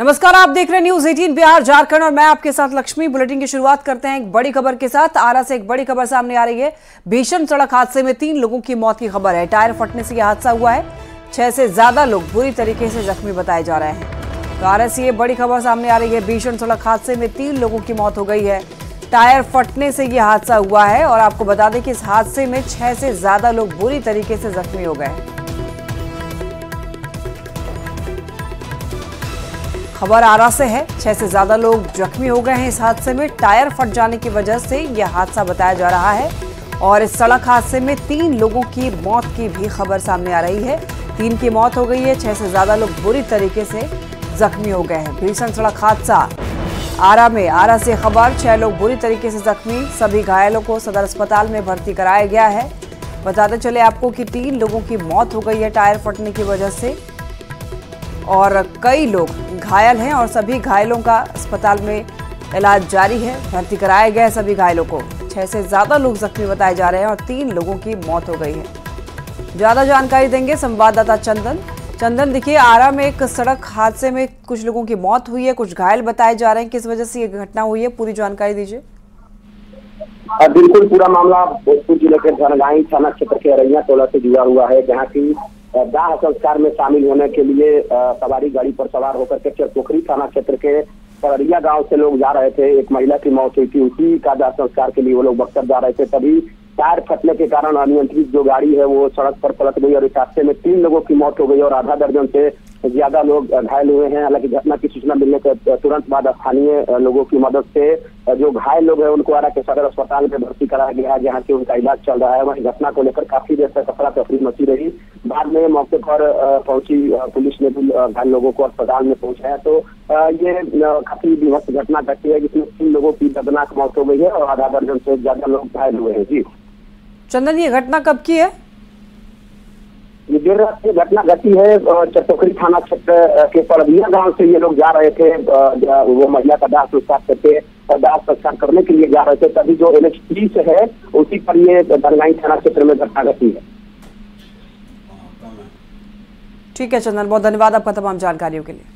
नमस्कार, आप देख रहे हैं न्यूज 18 बिहार झारखंड और मैं आपके साथ लक्ष्मी। बुलेटिन की शुरुआत करते हैं एक बड़ी खबर के साथ। आरा से एक बड़ी खबर सामने आ रही है। भीषण सड़क हादसे में 3 लोगों की मौत की खबर है। टायर फटने से यह हादसा हुआ है। 6 से ज्यादा लोग बुरी तरीके से जख्मी बताए जा रहे हैं। तो आरा से ये बड़ी खबर सामने आ रही है। भीषण सड़क हादसे में 3 लोगों की मौत हो गई है। टायर फटने से यह हादसा हुआ है और आपको बता दें कि इस हादसे में 6 से ज्यादा लोग बुरी तरीके से जख्मी हो गए। खबर आरा से है। 6 से ज्यादा लोग जख्मी हो गए हैं इस हादसे में। टायर फट जाने की वजह से यह हादसा बताया जा रहा है और इस सड़क हादसे में 3 लोगों की मौत की भी खबर सामने आ रही है। 3 की मौत हो गई है। 6 से ज्यादा लोग बुरी तरीके से जख्मी हो गए हैं। भीषण सड़क हादसा आरा में। आरा से खबर, 6 लोग बुरी तरीके से जख्मी। सभी घायलों को सदर अस्पताल में भर्ती कराया गया है। बताते चले आपको कि 3 लोगों की मौत हो गई है टायर फटने की वजह से और कई लोग घायल हैं और सभी घायलों का अस्पताल में इलाज जारी है। भर्ती कराया गया है सभी घायलों को। 6 से ज्यादा लोग जख्मी बताए जा रहे हैं और 3 लोगों की मौत हो गई है। ज्यादा जानकारी देंगे संवाददाता चंदन। देखिए, आरा में एक सड़क हादसे में कुछ लोगों की मौत हुई है, कुछ घायल बताए जा रहे हैं। किस वजह से ये घटना हुई है, पूरी जानकारी दीजिए। बिल्कुल, पूरा मामला भोजपुर जिले के धनगाई थाना क्षेत्र के अरैया टोला से जुड़ा हुआ है, जहाँ की दाह संस्कार में शामिल होने के लिए सवारी गाड़ी पर सवार होकर के चरपोखरी थाना क्षेत्र के पररिया गांव से लोग जा रहे थे। एक महिला की मौत हुई थी, उसी का दाह संस्कार के लिए वो लोग बक्सर जा रहे थे। तभी टायर फटने के कारण अनियंत्रित जो गाड़ी है वो सड़क पर पलट गई और इस हादसे में 3 लोगों की मौत हो गई और आधा दर्जन से ज्यादा लोग घायल हुए हैं। हालांकि घटना की सूचना मिलने के तुरंत बाद स्थानीय लोगों की मदद से जो घायल लोग हैं उनको आरा के सदर अस्पताल में भर्ती कराया गया है, जहाँ की उनका इलाज चल रहा है। वहीं घटना को लेकर काफी देर तक अफरा तफरी मची रही। बाद में मौके पर पहुंची पुलिस ने भी घायल लोगों को अस्पताल में पहुंचाया। तो ये काफी विभत्स घटना घटी है, जिसमें 3 लोगों की दर्दनाक मौत हो गई है और आधा दर्जन से ज्यादा लोग घायल हुए हैं। जी चंदन, ये घटना कब की है? ये देर रात की घटना घटी है। चरपोखरी थाना क्षेत्र के परबिया गांव से ये लोग जा रहे थे। वो महिला का दाह संस्कार करने के लिए जा रहे थे। तभी जो NH 30 है उसी पर ये धनगाई थाना क्षेत्र में घटना घटी है। ठीक है चंदन, बहुत धन्यवाद आपका तमाम जानकारियों के लिए।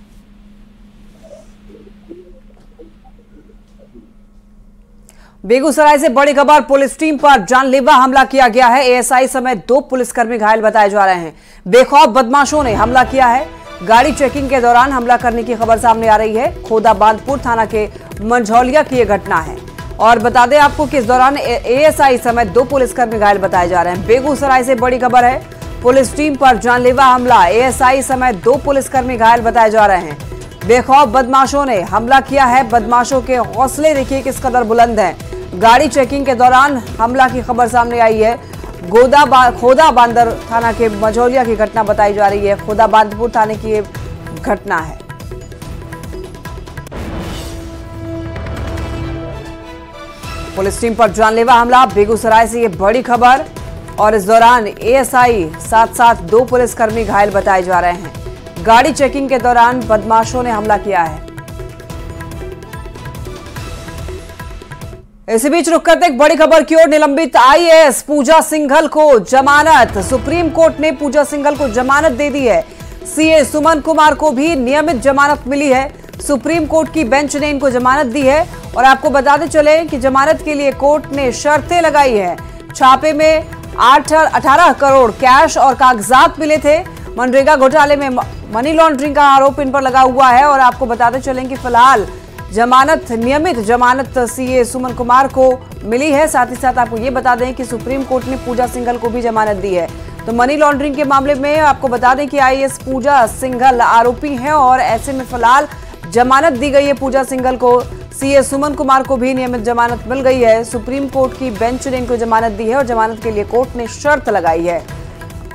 बेगूसराय से बड़ी खबर, पुलिस टीम पर जानलेवा हमला किया गया है। ASI समेत 2 पुलिसकर्मी घायल बताए जा रहे हैं। बेखौफ बदमाशों ने हमला किया है। गाड़ी चेकिंग के दौरान हमला करने की खबर सामने आ रही है। खोदा बांधपुर थाना के मंझौलिया की यह घटना है और बता दें आपको कि इस दौरान ASI समेत 2 पुलिसकर्मी घायल बताए जा रहे हैं। बेगूसराय से बड़ी खबर है, पुलिस टीम पर जानलेवा हमला। ASI समेत 2 पुलिसकर्मी घायल बताए जा रहे हैं। बेखौफ बदमाशों ने हमला किया है। बदमाशों के हौसले देखिए किस कदर बुलंद हैं। गाड़ी चेकिंग के दौरान हमला की खबर सामने आई है। खोदा बांदर थाना के मंझौलिया की घटना बताई जा रही है। खोदा बांदपुर थाने की ये घटना है। पुलिस टीम पर जानलेवा हमला, बेगूसराय से ये बड़ी खबर और इस दौरान ASI साथ 2 पुलिसकर्मी घायल बताए जा रहे हैं। गाड़ी चेकिंग के दौरान बदमाशों ने हमला किया है। इसी बीच रुक करते एक बड़ी खबर की ओर। निलंबित IAS पूजा सिंघल को जमानत। सुप्रीम कोर्ट ने पूजा सिंघल को जमानत दे दी है। CA सुमन कुमार को भी नियमित जमानत मिली है। सुप्रीम कोर्ट की बेंच ने इनको जमानत दी है और आपको बताते चले कि जमानत के लिए कोर्ट ने शर्तें लगाई है। छापे में 18 करोड़ कैश और कागजात मिले थे। मनरेगा घोटाले में मनी लॉन्ड्रिंग का आरोप इन पर लगा हुआ है और आपको बताते चलें कि फिलहाल नियमित जमानत CA सुमन कुमार को मिली है। साथ ही साथ आपको ये बता दें कि सुप्रीम कोर्ट ने पूजा सिंघल को भी जमानत दी है। तो मनी लॉन्ड्रिंग के मामले में आपको बता दें कि IAS पूजा सिंघल आरोपी हैं और ऐसे में फिलहाल जमानत दी गई है पूजा सिंघल को। CA सुमन कुमार को भी नियमित जमानत मिल गई है। सुप्रीम कोर्ट की बेंच ने इनको जमानत दी है और जमानत के लिए कोर्ट ने शर्त लगाई है।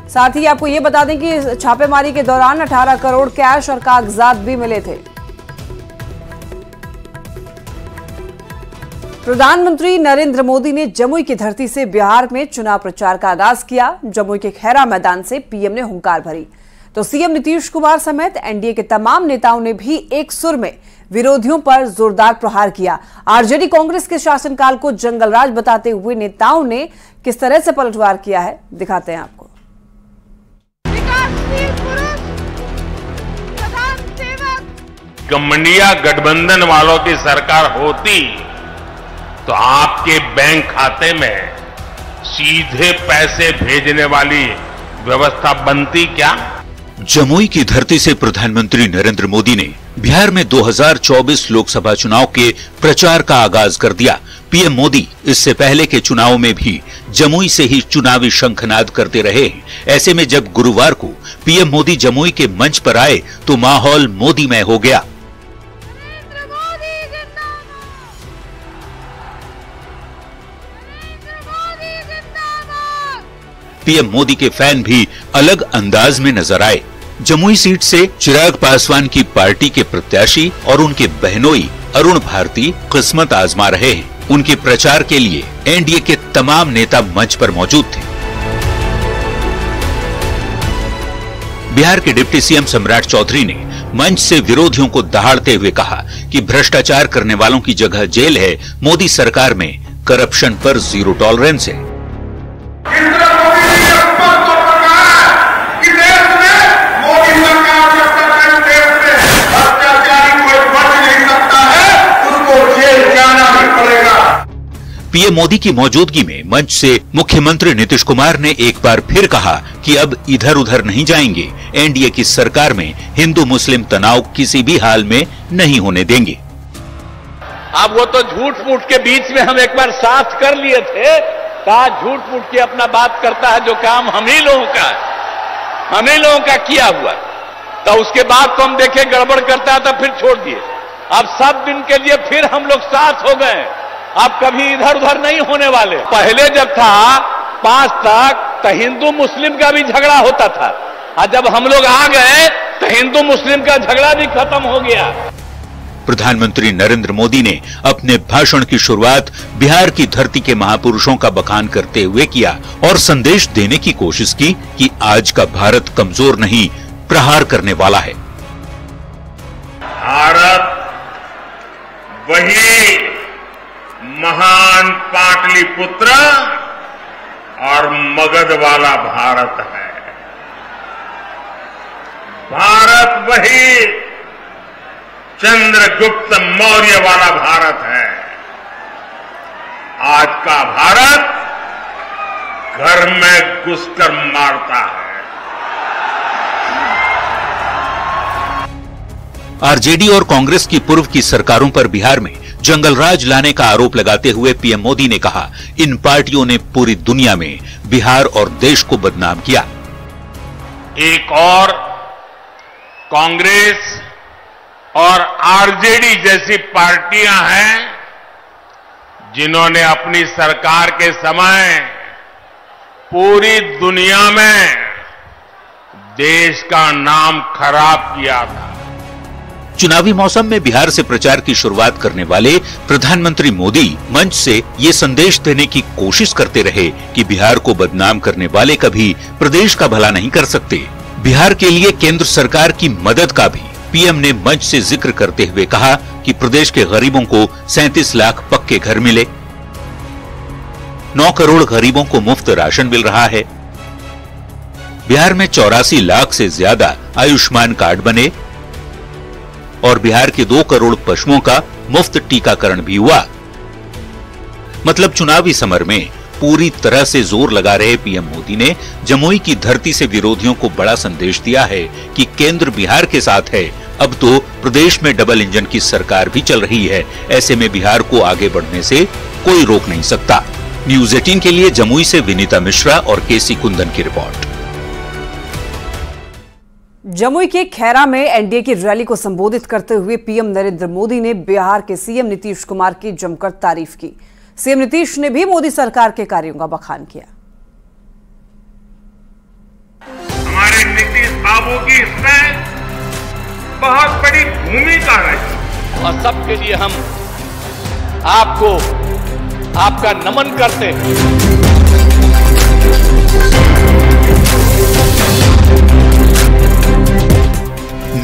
साथ ही आपको ये बता दें कि छापेमारी के दौरान 18 करोड़ कैश और कागजात भी मिले थे। प्रधानमंत्री नरेंद्र मोदी ने जमुई की धरती से बिहार में चुनाव प्रचार का आगाज किया। जमुई के खैरा मैदान से PM ने हुंकार भरी तो CM नीतीश कुमार समेत NDA के तमाम नेताओं ने भी एक सुर में विरोधियों पर जोरदार प्रहार किया। RJD कांग्रेस के शासनकाल को जंगलराज बताते हुए नेताओं ने किस तरह से पलटवार किया है, दिखाते हैं आपको। इंडिया गठबंधन वालों की सरकार होती तो आपके बैंक खाते में सीधे पैसे भेजने वाली व्यवस्था बनती क्या? जमुई की धरती से प्रधानमंत्री नरेंद्र मोदी ने बिहार में 2024 लोकसभा चुनाव के प्रचार का आगाज कर दिया। पीएम मोदी इससे पहले के चुनाव में भी जमुई से ही चुनावी शंखनाद करते रहे। ऐसे में जब गुरुवार को पीएम मोदी जमुई के मंच पर आए तो माहौल मोदीमय हो गया। पीएम मोदी के फैन भी अलग अंदाज में नजर आए। जमुई सीट से चिराग पासवान की पार्टी के प्रत्याशी और उनके बहनोई अरुण भारती किस्मत आजमा रहे हैं। उनके प्रचार के लिए एनडीए के तमाम नेता मंच पर मौजूद थे। बिहार के डिप्टी सीएम सम्राट चौधरी ने मंच से विरोधियों को दहाड़ते हुए कहा कि भ्रष्टाचार करने वालों की जगह जेल है। मोदी सरकार में करप्शन पर जीरो टॉलरेंस है। पीएम मोदी की मौजूदगी में मंच से मुख्यमंत्री नीतीश कुमार ने एक बार फिर कहा कि अब इधर उधर नहीं जाएंगे। एनडीए की सरकार में हिंदू मुस्लिम तनाव किसी भी हाल में नहीं होने देंगे। अब वो तो झूठ मूठ के बीच में हम एक बार साथ कर लिए थे। कहा झूठ मूठ की अपना बात करता है, जो काम हम ही लोगों का है, हम ही लोगों का किया हुआ। तो उसके बाद तो हम देखे गड़बड़ करता है तो फिर छोड़ दिए। अब सब दिन के लिए फिर हम लोग साथ हो गए। अब कभी इधर उधर नहीं होने वाले। पहले जब था 5 तक तो हिंदू मुस्लिम का भी झगड़ा होता था, और जब हम लोग आ गए तो हिंदू मुस्लिम का झगड़ा भी खत्म हो गया। प्रधानमंत्री नरेंद्र मोदी ने अपने भाषण की शुरुआत बिहार की धरती के महापुरुषों का बखान करते हुए किया और संदेश देने की कोशिश की कि आज का भारत कमजोर नहीं, प्रहार करने वाला है। भारत वही महान पाटलिपुत्र और मगध वाला भारत है। भारत वही चंद्रगुप्त मौर्य वाला भारत है। आज का भारत घर में घुसकर मारता है। आरजेडी और कांग्रेस की पूर्व की सरकारों पर बिहार में जंगल राज लाने का आरोप लगाते हुए पीएम मोदी ने कहा, इन पार्टियों ने पूरी दुनिया में बिहार और देश को बदनाम किया। एक और कांग्रेस और आरजेडी जैसी पार्टियां हैं जिन्होंने अपनी सरकार के समय पूरी दुनिया में देश का नाम खराब किया था। चुनावी मौसम में बिहार से प्रचार की शुरुआत करने वाले प्रधानमंत्री मोदी मंच से ये संदेश देने की कोशिश करते रहे कि बिहार को बदनाम करने वाले कभी प्रदेश का भला नहीं कर सकते। बिहार के लिए केंद्र सरकार की मदद का भी पीएम ने मंच से जिक्र करते हुए कहा कि प्रदेश के गरीबों को 37 लाख पक्के घर मिले, 9 करोड़ गरीबों को मुफ्त राशन मिल रहा है, बिहार में 84 लाख से ज्यादा आयुष्मान कार्ड बने और बिहार के 2 करोड़ पशुओं का मुफ्त टीकाकरण भी हुआ। मतलब चुनावी समर में पूरी तरह से जोर लगा रहे पीएम मोदी ने जमुई की धरती से विरोधियों को बड़ा संदेश दिया है कि केंद्र बिहार के साथ है। अब तो प्रदेश में डबल इंजन की सरकार भी चल रही है। ऐसे में बिहार को आगे बढ़ने से कोई रोक नहीं सकता। न्यूज़ 18 के लिए जमुई से विनीता मिश्रा और केसी कुंदन की रिपोर्ट। जमुई के खैरा में एनडीए की रैली को संबोधित करते हुए पीएम नरेंद्र मोदी ने बिहार के सीएम नीतीश कुमार की जमकर तारीफ की। सीएम नीतीश ने भी मोदी सरकार के कार्यों का बखान किया। हमारे नीतीश बाबू की इसमें बहुत बड़ी भूमिका रही और सबके लिए हम आपको आपका नमन करते हैं।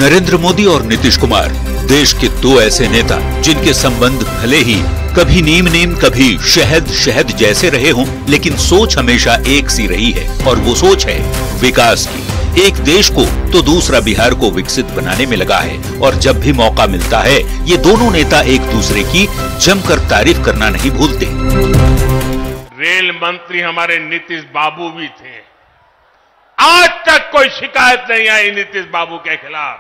नरेंद्र मोदी और नीतीश कुमार देश के 2 ऐसे नेता जिनके संबंध भले ही कभी नीम नीम कभी शहद शहद जैसे रहे हों, लेकिन सोच हमेशा एक सी रही है और वो सोच है विकास की। एक देश को तो दूसरा बिहार को विकसित बनाने में लगा है और जब भी मौका मिलता है ये दोनों नेता एक दूसरे की जमकर तारीफ करना नहीं भूलते। रेल मंत्री हमारे नीतीश बाबू भी थे, आज तक कोई शिकायत नहीं आई नीतीश बाबू के खिलाफ,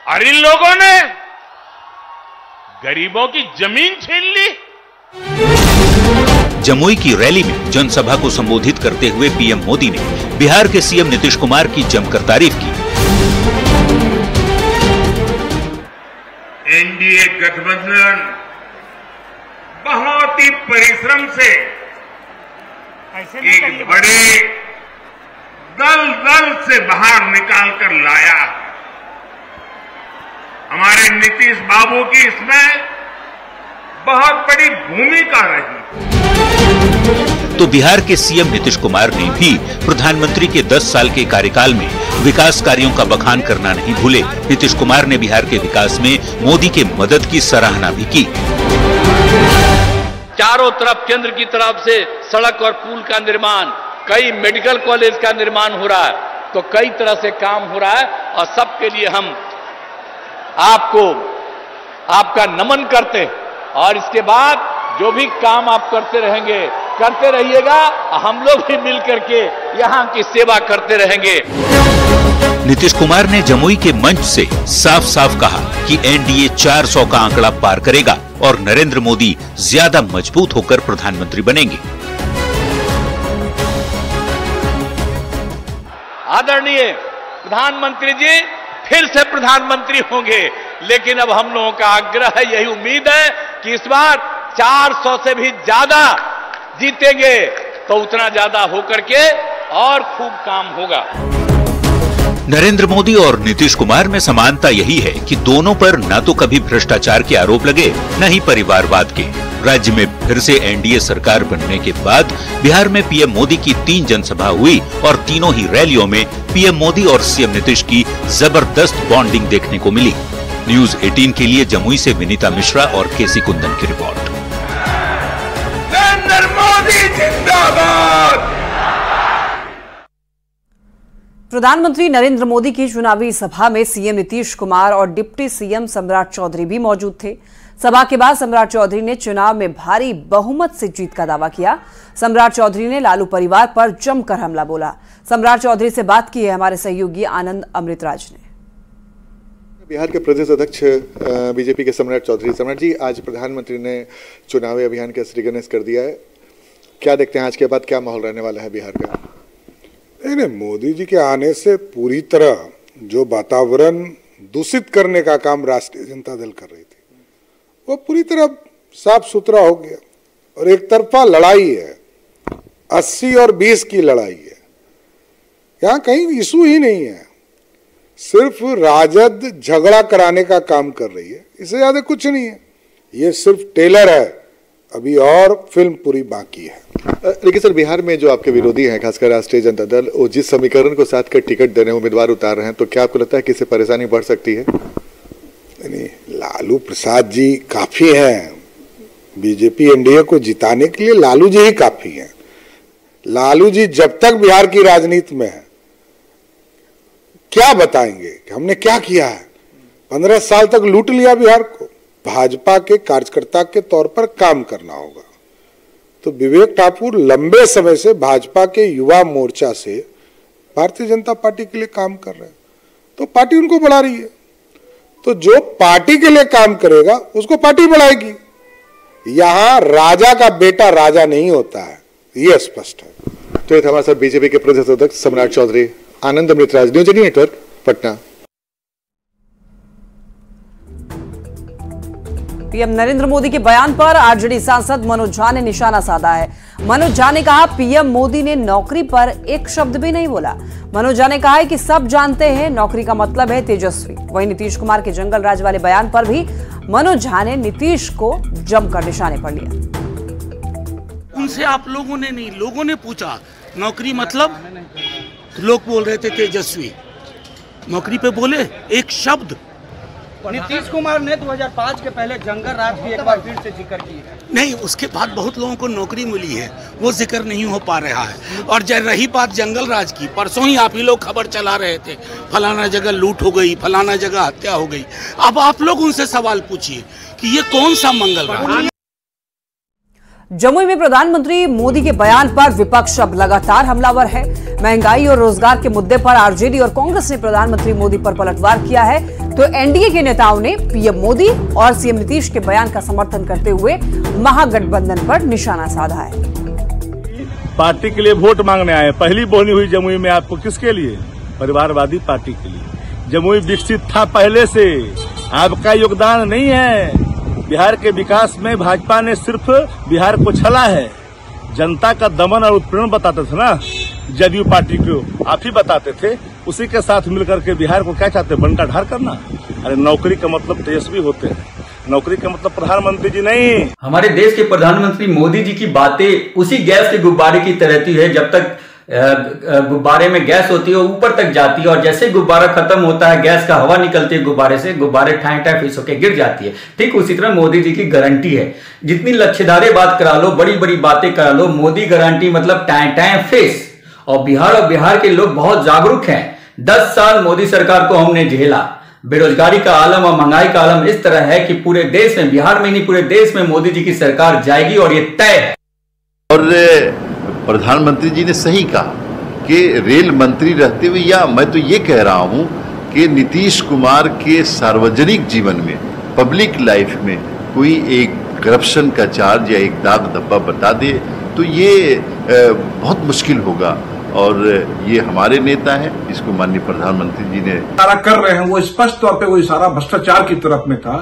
और इन लोगों ने गरीबों की जमीन छीन ली। जमुई की रैली में जनसभा को संबोधित करते हुए पीएम मोदी ने बिहार के सीएम नीतीश कुमार की जमकर तारीफ की। एनडीए गठबंधन बहुत ही परिश्रम से एक बड़े दल से बाहर निकाल कर लाया। हमारे नीतीश बाबू की इसमें बहुत बड़ी भूमिका रही। तो बिहार के सीएम नीतीश कुमार ने भी प्रधानमंत्री के 10 साल के कार्यकाल में विकास कार्यों का बखान करना नहीं भूले। नीतीश कुमार ने बिहार के विकास में मोदी के मदद की सराहना भी की। चारों तरफ केंद्र की तरफ से सड़क और पुल का निर्माण, कई मेडिकल कॉलेज का निर्माण हो रहा है, तो कई तरह से काम हो रहा है और सबके लिए हम आपका नमन करते हैं। और इसके बाद जो भी काम आप करते रहेंगे, करते रहिएगा, हम लोग भी मिल करके यहाँ की सेवा करते रहेंगे। नीतीश कुमार ने जमुई के मंच से साफ साफ कहा कि एनडीए 400 का आंकड़ा पार करेगा और नरेंद्र मोदी ज्यादा मजबूत होकर प्रधानमंत्री बनेंगे। आदरणीय प्रधानमंत्री जी फिर से प्रधानमंत्री होंगे, लेकिन अब हम लोगों का आग्रह है, यही उम्मीद है कि इस बार 400 से भी ज्यादा जीतेंगे, तो उतना ज्यादा होकर के और खूब काम होगा। नरेंद्र मोदी और नीतीश कुमार में समानता यही है कि दोनों पर न तो कभी भ्रष्टाचार के आरोप लगे, न ही परिवारवाद के। राज्य में फिर से एनडीए सरकार बनने के बाद बिहार में पीएम मोदी की 3 जनसभा हुई और तीनों ही रैलियों में पीएम मोदी और सीएम नीतीश की जबरदस्त बॉन्डिंग देखने को मिली। न्यूज 18 के लिए जमुई से विनीता मिश्रा और केसी कुंदन की रिपोर्ट। नरेंद्र मोदी जिंदाबाद। प्रधानमंत्री नरेंद्र मोदी की चुनावी सभा में सीएम नीतीश कुमार और डिप्टी सीएम सम्राट चौधरी भी मौजूद थे। सभा के बाद सम्राट चौधरी ने चुनाव में भारी बहुमत से जीत का दावा किया। सम्राट चौधरी ने लालू परिवार पर जमकर हमला बोला। सम्राट चौधरी से बात की है हमारे सहयोगी आनंद अमृतराज ने। बिहार के प्रदेश अध्यक्ष बीजेपी के सम्राट चौधरी। सम्राट जी, आज प्रधानमंत्री ने चुनावी अभियान का श्री गणेश कर दिया है, क्या देखते हैं आज के बाद क्या माहौल रहने वाला है बिहार का? नहीं, मोदी जी के आने से पूरी तरह जो वातावरण दूषित करने का काम राष्ट्रीय जनता दल कर रही थी, वो पूरी तरह साफ सुथरा हो गया और एक तरफा लड़ाई है, 80 और 20 की लड़ाई है। यहाँ कहीं इशू ही नहीं है, सिर्फ राजद झगड़ा कराने का काम कर रही है, इससे ज्यादा कुछ नहीं है। ये सिर्फ टेलर है, अभी और फिल्म पूरी बाकी है। लेकिन सर, बिहार में जो आपके विरोधी हैं, खासकर राष्ट्रीय जनता दल, वो जिस समीकरण को साथ कर टिकट देने उम्मीदवार उतार रहे हैं, तो क्या आपको लगता है कि इससे परेशानी बढ़ सकती है? नहीं, लालू प्रसाद जी काफी हैं, बीजेपी एनडीए को जिताने के लिए लालू जी ही काफी हैं। लालू जी जब तक बिहार की राजनीति में है, क्या बताएंगे कि हमने क्या किया है? 15 साल तक लूट लिया बिहार को। भाजपा के कार्यकर्ता के तौर पर काम करना होगा। तो विवेक ठाकुर लंबे समय से भाजपा के युवा मोर्चा से भारतीय जनता पार्टी के लिए काम कर रहे हैं, तो पार्टी उनको बढ़ा रही है। तो जो पार्टी के लिए काम करेगा उसको पार्टी बढ़ाएगी। यहां राजा का बेटा राजा नहीं होता है, यह स्पष्ट है। तो ये था हमारे साथ बीजेपी के प्रदेश अध्यक्ष Samrat Choudhary. Anand Amritraj, news 18 network, Patna. PM Narendra Modi के बयान पर आरजेडी सांसद मनोज झा ने निशाना साधा है। मनोज झा ने कहा, पीएम मोदी ने नौकरी पर एक शब्द भी नहीं बोला। मनोज झा ने कहा है कि सब जानते हैं नौकरी का मतलब है तेजस्वी। वहीं नीतीश कुमार के जंगल राज वाले बयान पर भी मनोज झा ने नीतीश को जमकर निशाने पर लिया। उनसे आप लोगों ने नहीं, लोगों ने पूछा नौकरी मतलब, तो लोग बोल रहे थे तेजस्वी। नौकरी पे बोले एक शब्द, नीतीश कुमार ने 2005 के पहले जंगल राज की एक बार फिर से जिक्र की है। नहीं, उसके बाद बहुत लोगों को नौकरी मिली है, वो जिक्र नहीं हो पा रहा है। और रही बात जंगल राज की, परसों ही आप ही लोग खबर चला रहे थे, फलाना जगह लूट हो गई, फलाना जगह हत्या हो गई। अब आप लोग उनसे सवाल पूछिए कि ये कौन सा मंगल राज। जमुई में प्रधानमंत्री मोदी के बयान पर विपक्ष अब लगातार हमलावर है। महंगाई और रोजगार के मुद्दे पर आरजेडी और कांग्रेस ने प्रधानमंत्री मोदी पर पलटवार किया है, तो एनडीए के नेताओं ने पीएम मोदी और सीएम नीतीश के बयान का समर्थन करते हुए महागठबंधन पर निशाना साधा है। पार्टी के लिए वोट मांगने आए, पहली बोली हुई जमुई में आपको किसके लिए? परिवारवादी पार्टी के लिए। जमुई विकसित था पहले से, आपका योगदान नहीं है। बिहार के विकास में भाजपा ने सिर्फ बिहार को छला है। जनता का दमन और उत्पीड़न बताते थे ना, जदयू पार्टी को आप ही बताते थे। उसी के साथ मिलकर के बिहार को क्या चाहते, बनका ढार करना। अरे नौकरी का मतलब तेजस्वी होते हैं, नौकरी का मतलब प्रधानमंत्री जी नहीं। हमारे देश के प्रधानमंत्री मोदी जी की बातें उसी गैस के गुब्बारे की तरह है। जब तक गुब्बारे में गैस होती है ऊपर तक जाती है, और जैसे गुब्बारा खत्म होता है, गैस का हवा निकलती है गुब्बारे से, गुब्बारे ठाए ठाए फिस होकर गिर जाती है। ठीक उसी तरह मोदी जी की गारंटी है। जितनी लच्छेदारे बात करा लो, बड़ी बड़ी बातें करा लो, मोदी गारंटी मतलब टाए टाए फेस। और बिहार के लोग बहुत जागरूक हैं। 10 साल मोदी सरकार को हमने झेला। बेरोजगारी का आलम और महंगाई का आलम इस तरह है कि पूरे देश में, बिहार में नहीं पूरे देश में मोदी जी की सरकार जाएगी, और ये तय है। और प्रधानमंत्री जी ने सही कहा कि रेल मंत्री रहते हुए, या मैं तो ये कह रहा हूं कि नीतीश कुमार के सार्वजनिक जीवन में, पब्लिक लाइफ में कोई एक करप्शन का चार्ज या एक दाग धब्बा बता दे तो ये बहुत मुश्किल होगा। और ये हमारे नेता हैं, इसको माननीय प्रधानमंत्री जी ने इशारा कर रहे हैं। वो स्पष्ट तौर पे वो इशारा भ्रष्टाचार की तरफ में था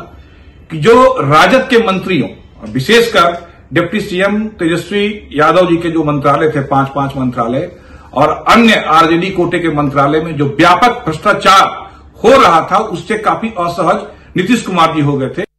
कि जो राजद के मंत्रियों, विशेषकर डिप्टी सीएम तेजस्वी यादव जी के जो मंत्रालय थे, 5 मंत्रालय, और अन्य आरजेडी कोटे के मंत्रालय में जो व्यापक भ्रष्टाचार हो रहा था, उससे काफी असहज नीतीश कुमार जी हो गए थे।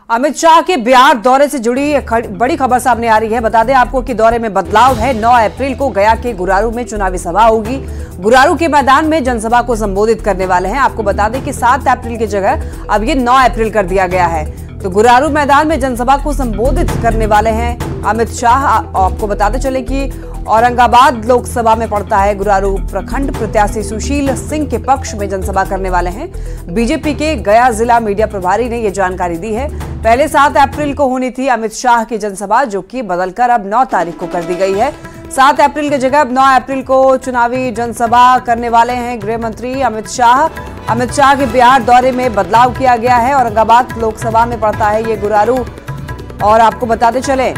अमित शाह के बिहार दौरे से जुड़ी बड़ी खबर सामने आ रही है। बता दें आपको कि दौरे में बदलाव है। 9 अप्रैल को गया के गुरारू में चुनावी सभा होगी। गुरारू के मैदान में जनसभा को संबोधित करने वाले हैं। आपको बता दें कि 7 अप्रैल की जगह अब ये 9 अप्रैल कर दिया गया है। तो गुरारू मैदान में जनसभा को संबोधित करने वाले हैं अमित शाह। आपको बताते चले कि औरंगाबाद लोकसभा में पड़ता है गुरारू। प्रखंड प्रत्याशी सुशील सिंह के पक्ष में जनसभा करने वाले हैं। बीजेपी के गया जिला मीडिया प्रभारी ने यह जानकारी दी है। पहले 7 अप्रैल को होनी थी अमित शाह की जनसभा, जो कि बदलकर अब 9 तारीख को कर दी गई है। 7 अप्रैल की जगह अब 9 अप्रैल को चुनावी जनसभा करने वाले हैं गृह मंत्री अमित शाह। अमित शाह के बिहार दौरे में बदलाव किया गया है। औरंगाबाद लोकसभा में पड़ता है ये गुरारू। और आपको बताते चले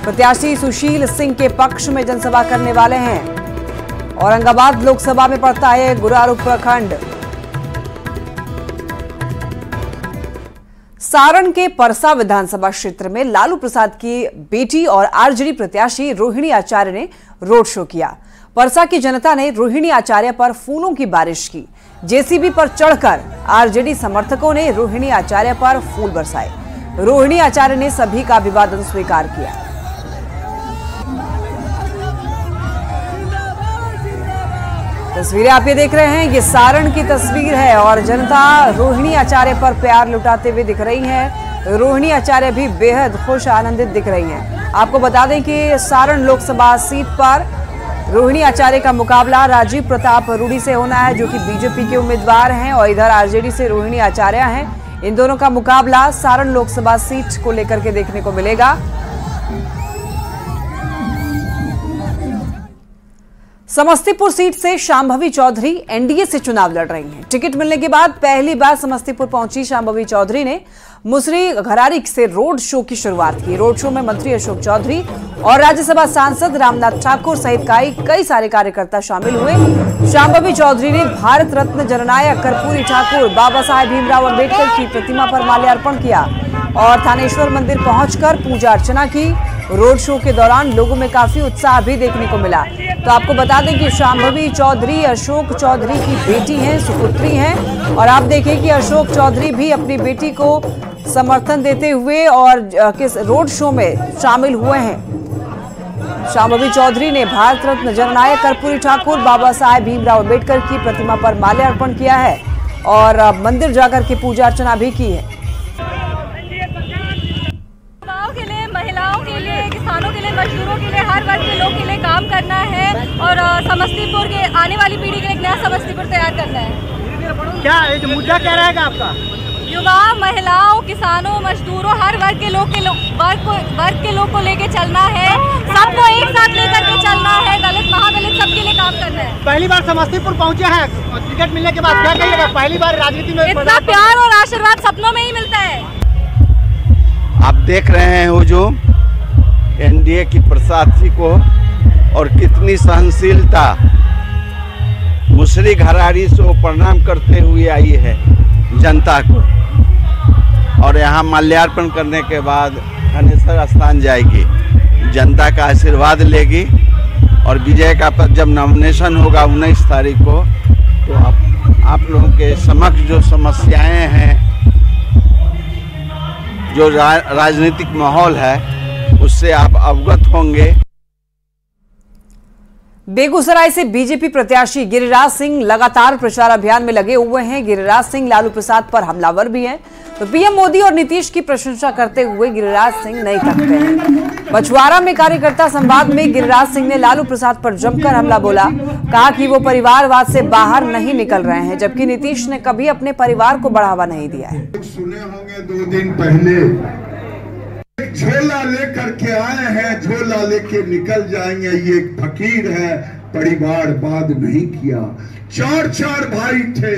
प्रत्याशी सुशील सिंह के पक्ष में जनसभा करने वाले हैं। औरंगाबाद लोकसभा में पड़ता है गुरारू प्रखंड। सारण के परसा विधानसभा क्षेत्र में लालू प्रसाद की बेटी और आरजेडी प्रत्याशी रोहिणी आचार्य ने रोड शो किया। परसा की जनता ने रोहिणी आचार्य पर फूलों की बारिश की। जेसीबी पर चढ़कर आरजेडी समर्थकों ने रोहिणी आचार्य पर फूल बरसाए। रोहिणी आचार्य ने सभी का अभिवादन स्वीकार किया। तस्वीरें आप ये देख रहे हैं, ये सारण की तस्वीर है और जनता रोहिणी आचार्य पर प्यार लुटाते हुए दिख रही है। रोहिणी आचार्य भी बेहद खुश आनंदित दिख रही हैं। आपको बता दें कि सारण लोकसभा सीट पर रोहिणी आचार्य का मुकाबला राजीव प्रताप रूडी से होना है, जो कि बीजेपी के उम्मीदवार हैं, और इधर आरजेडी से रोहिणी आचार्य हैं। इन दोनों का मुकाबला सारण लोकसभा सीट को लेकर के देखने को मिलेगा। समस्तीपुर सीट से शांभवी चौधरी एनडीए से चुनाव लड़ रही हैं। टिकट मिलने के बाद पहली बार समस्तीपुर पहुंची शांभवी चौधरी ने मुसरी घरारी से रोड शो की शुरुआत की। रोड शो में मंत्री अशोक चौधरी और राज्यसभा सांसद रामनाथ ठाकुर सहित कई सारे कार्यकर्ता शामिल हुए। शांभवी चौधरी ने भारत रत्न जननायक कर्पूरी ठाकुर बाबा साहेब भीमराव अम्बेडकर की प्रतिमा पर माल्यार्पण किया और थानेश्वर मंदिर पहुंचकर पूजा अर्चना की। रोड शो के दौरान लोगों में काफी उत्साह भी देखने को मिला। तो आपको बता दें कि शांभवी चौधरी अशोक चौधरी की बेटी हैं, सुपुत्री हैं, और आप देखें कि अशोक चौधरी भी अपनी बेटी को समर्थन देते हुए और किस रोड शो में शामिल हुए हैं। शांभवी चौधरी ने भारत रत्न जननायक कर्पूरी ठाकुर बाबा साहेब भीमराव अम्बेडकर की प्रतिमा पर माल्यार्पण किया है और मंदिर जाकर के पूजा अर्चना भी की है। के लिए, महिलाओं के लिए, किसानों के लिए, मजदूरों के लिए, हर वर्ग के लोग के लिए काम करना है और समस्तीपुर के आने वाली पीढ़ी के लिए एक नया समस्तीपुर तैयार करना है। क्या मुद्दा क्या रहेगा आपका? युवा, महिलाओं, किसानों, मजदूरों, हर वर्ग के लोग को लेके चलना है। सबको एक साथ लेकर के चलना है। दलित, महादलित सबके लिए काम करना है। पहली बार समस्तीपुर पहुंचे हैं, टिकट मिलने के बाद क्या कहिएगा? पहली बार राजनीति में इतना प्यार और आशीर्वाद सपनों में ही मिलता है। आप देख रहे हैं हुजूम एनडीए की प्रत्याशी को और कितनी सहनशीलता मुसरी घरारी से वो प्रणाम करते हुए आई है जनता को, और यहाँ माल्यार्पण करने के बाद थानेसर स्थान जाएगी, जनता का आशीर्वाद लेगी और विजय का पद जब नॉमिनेशन होगा 19 तारीख को, तो आप लोगों के समक्ष जो समस्याएं हैं, जो राजनीतिक माहौल है, उससे आप अवगत होंगे। बेगूसराय से बीजेपी प्रत्याशी गिरिराज सिंह लगातार प्रचार अभियान में लगे हुए हैं। गिरिराज सिंह लालू प्रसाद पर हमलावर भी हैं, तो पीएम मोदी और नीतीश की प्रशंसा करते हुए गिरिराज सिंह नहीं थकते हैं। बछवाड़ा में कार्यकर्ता संवाद में गिरिराज सिंह ने लालू प्रसाद पर जमकर हमला बोला। कहा कि वो परिवारवाद से बाहर नहीं निकल रहे हैं, जबकि नीतीश ने कभी अपने परिवार को बढ़ावा नहीं दिया है। सुने होंगे 2 दिन पहले झोला लेकर के आए हैं, झोला लेके निकल जाएंगे, ये एक फकीर है, परिवारवाद नहीं किया। 4 भाई थे,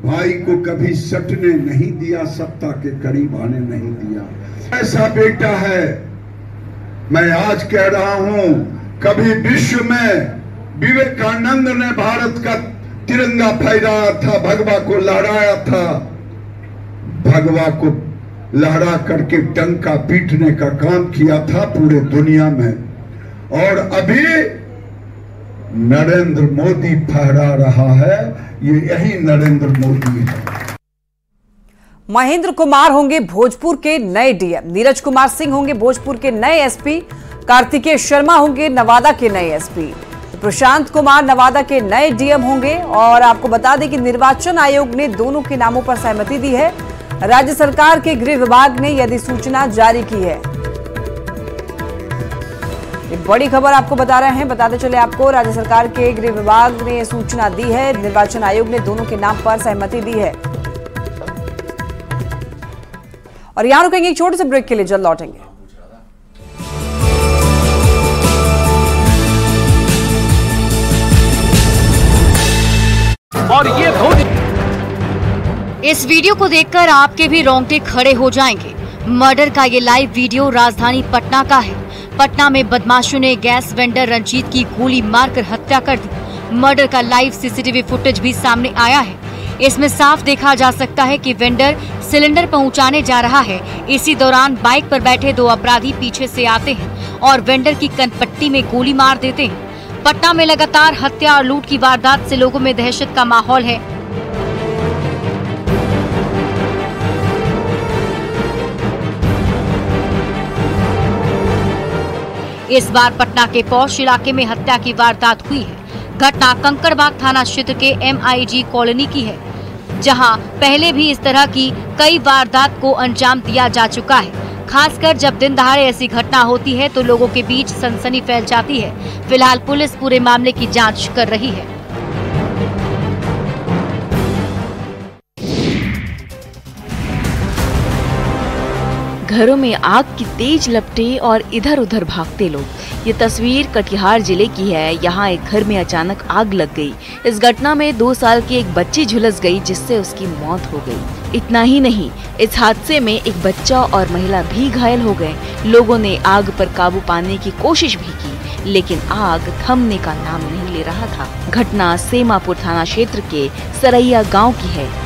भाई को कभी सटने नहीं दिया, सत्ता के करीब आने नहीं दिया। ऐसा बेटा है, मैं आज कह रहा हूं, कभी विश्व में विवेकानंद ने भारत का तिरंगा फहराया था, भगवा को लहराया था, भगवा को लहरा करके टंका पीटने का काम किया था पूरे दुनिया में, और अभी नरेंद्र मोदी फहरा रहा है, ये यही नरेंद्र मोदी है। महेंद्र कुमार होंगे भोजपुर के नए डीएम, नीरज कुमार सिंह होंगे भोजपुर के नए एसपी, कार्तिकेय शर्मा होंगे नवादा के नए एसपी, प्रशांत कुमार नवादा के नए डीएम होंगे। और आपको बता दें कि निर्वाचन आयोग ने दोनों के नामों पर सहमति दी है। राज्य सरकार के गृह विभाग ने यह अधिसूचना जारी की है। एक बड़ी खबर आपको बता रहे हैं, बताते चले आपको, राज्य सरकार के गृह विभाग ने यह सूचना दी है। निर्वाचन आयोग ने दोनों के नाम पर सहमति दी है। और यहां रुकेंगे एक छोटे से ब्रेक के लिए, जल्द लौटेंगे। और ये इस वीडियो को देखकर आपके भी रोंगटे खड़े हो जाएंगे। मर्डर का ये लाइव वीडियो राजधानी पटना का है। पटना में बदमाशों ने गैस वेंडर रंजीत की गोली मारकर हत्या कर दी। मर्डर का लाइव सीसीटीवी फुटेज भी सामने आया है। इसमें साफ देखा जा सकता है कि वेंडर सिलेंडर पहुंचाने जा रहा है। इसी दौरान बाइक पर बैठे 2 अपराधी पीछे से आते हैं और वेंडर की कनपट्टी में गोली मार देते हैं। पटना में लगातार हत्या और लूट की वारदात से लोगों में दहशत का माहौल है। इस बार पटना के पौष इलाके में हत्या की वारदात हुई है। घटना कंकड़बाग थाना क्षेत्र के MIG कॉलोनी की है, जहां पहले भी इस तरह की कई वारदात को अंजाम दिया जा चुका है। खासकर जब दिन दहाड़े ऐसी घटना होती है तो लोगों के बीच सनसनी फैल जाती है। फिलहाल पुलिस पूरे मामले की जांच कर रही है। घरों में आग की तेज लपटें और इधर उधर भागते लोग। ये तस्वीर कटिहार जिले की है। यहाँ एक घर में अचानक आग लग गई। इस घटना में 2 साल की एक बच्ची झुलस गई, जिससे उसकी मौत हो गई। इतना ही नहीं, इस हादसे में एक बच्चा और महिला भी घायल हो गए। लोगों ने आग पर काबू पाने की कोशिश भी की, लेकिन आग थमने का नाम नहीं ले रहा था। घटना सेमापुर थाना क्षेत्र के सरैया गाँव की है।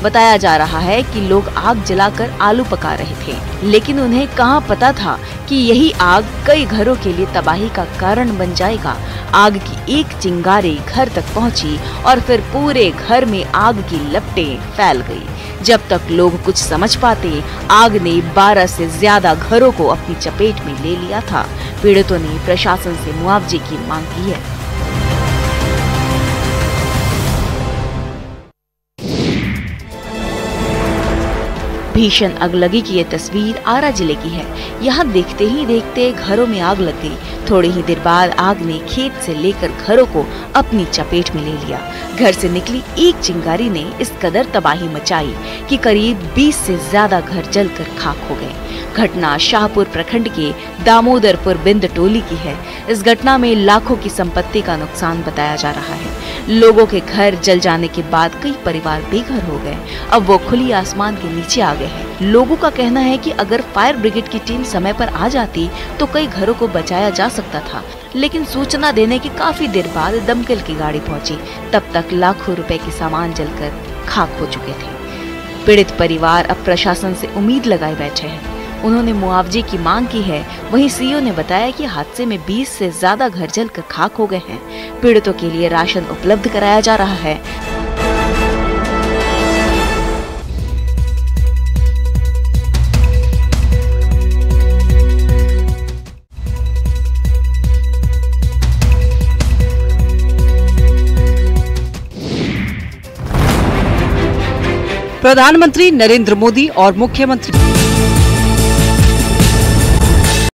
बताया जा रहा है कि लोग आग जलाकर आलू पका रहे थे, लेकिन उन्हें कहां पता था कि यही आग कई घरों के लिए तबाही का कारण बन जाएगा। आग की एक चिंगारी घर तक पहुंची और फिर पूरे घर में आग की लपटें फैल गई। जब तक लोग कुछ समझ पाते, आग ने 12 से ज्यादा घरों को अपनी चपेट में ले लिया था। पीड़ितों ने प्रशासन से मुआवजे की मांग की है। भीषण अगलगी की ये तस्वीर आरा जिले की है। यहाँ देखते ही देखते घरों में आग लग गई। थोड़ी ही देर बाद आग ने खेत से लेकर घरों को अपनी चपेट में ले लिया। घर से निकली एक चिंगारी ने इस कदर तबाही मचाई कि करीब 20 से ज्यादा घर जलकर खाक हो गए। घटना शाहपुर प्रखंड के दामोदरपुर बिंद टोली की है। इस घटना में लाखों की संपत्ति का नुकसान बताया जा रहा है। लोगों के घर जल जाने के बाद कई परिवार बेघर हो गए। अब वो खुली आसमान के नीचे आ गए हैं। लोगों का कहना है कि अगर फायर ब्रिगेड की टीम समय पर आ जाती तो कई घरों को बचाया जा सकता था, लेकिन सूचना देने के काफी देर बाद दमकल की गाड़ी पहुंची। तब तक लाखों रुपए के सामान जलकर खाक हो चुके थे। पीड़ित परिवार अब प्रशासन से उम्मीद लगाए बैठे हैं। उन्होंने मुआवजे की मांग की है। वहीं सीओ ने बताया कि हादसे में 20 से ज्यादा घर जलकर खाक हो गए हैं। पीड़ितों के लिए राशन उपलब्ध कराया जा रहा है। प्रधानमंत्री नरेंद्र मोदी और मुख्यमंत्री